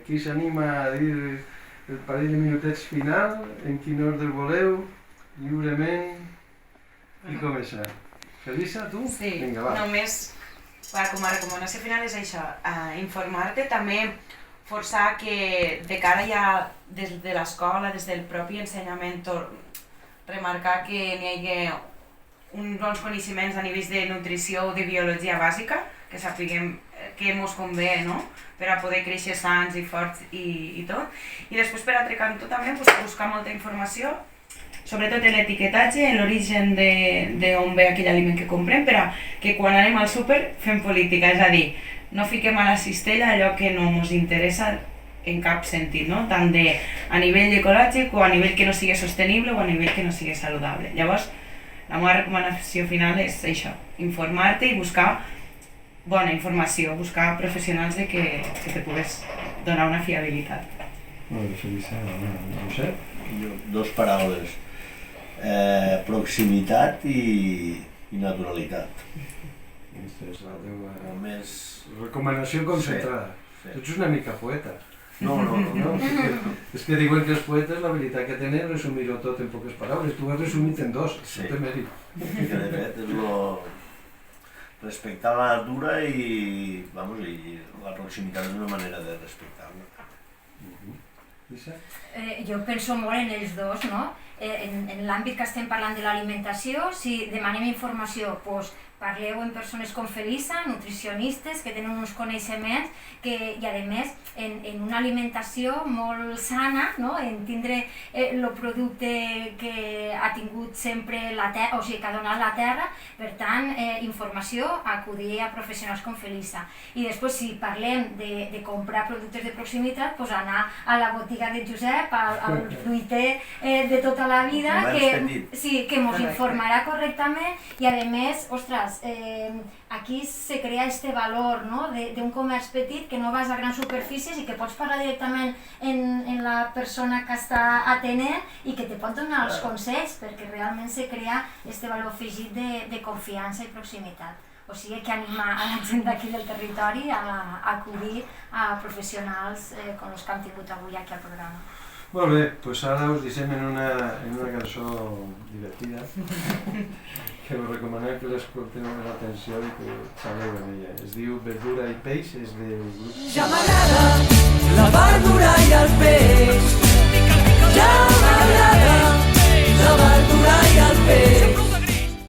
Qui s'anima a dir el parell de minutets final, en quin ordre voleu, lliurement, i començar. Felisa, tu? Sí, vinga, va. només com a recomanació final és això, informar-te, també forçar que de cara ja des de l'escola, des del propi ensenyament, remarcar que n'hi hagi uns bons coneixements a nivell de nutrició o de biologia bàsica, que sapiguem què ens convé, no? Per a poder créixer sants i forts i tot. I després, per altre cantó, també buscar molta informació, sobretot en l'etiquetatge, en l'origen d'on ve aquell aliment que comprem, per a que quan anem al súper fem política, és a dir, no fiquem a la cistella allò que no ens interessa en cap sentit, no? Tant a nivell ecològic o a nivell que no sigui sostenible o a nivell que no sigui saludable. Llavors, la meva recomanació final és això, informar-te i buscar bona informació, buscar professionals que te pugues donar una fiabilitat. Molt bé, Felisa, no sé. Dos paraules, proximitat i naturalitat. Aquesta és la teva Més... recomanació concentrada. Sí. Tu ets una mica poeta. No. És que diuen que els poetes l'habilitat que tenen és resumir-ho tot en poques paraules. Tu has resumit en dos, Sí. no té mèrit. Que de fet és respectar la natura i la proximitat és una manera de respectar-la. Lisa? Jo penso molt en els dos, no? En l'àmbit que estem parlant de l'alimentació, si demanem informació, doncs parleu amb persones com Felisa, nutricionistes, que tenen uns coneixements i a més en una alimentació molt sana, no? En tindre el producte que ha tingut sempre la terra, o sigui, que ha donat la terra, per tant, informació, acudir a professionals com Felisa. I després, si parlem de comprar productes de proximitat, doncs anar a la botiga de Josep, al fruiter de tota la vida, que ens informarà correctament i a més, ostres, aquí se crea este valor, no? D'un comerç petit que no vas a grans superfícies i que pots parlar directament en la persona que està atenent i que te pot donar els consells, perquè realment se crea este valor afegit de confiança i proximitat. O sigui que anima a la gent d'aquí del territori a acudir a professionals com els que hem tingut avui aquí al programa. Molt bé, doncs ara us deixem en una cançó divertida que us recomanem que l'escolteu amb atenció i que sabeu en ella. Es diu Verdura i Peix, és del grup... Ja m'agrada la verdura i el peix, ja m'agrada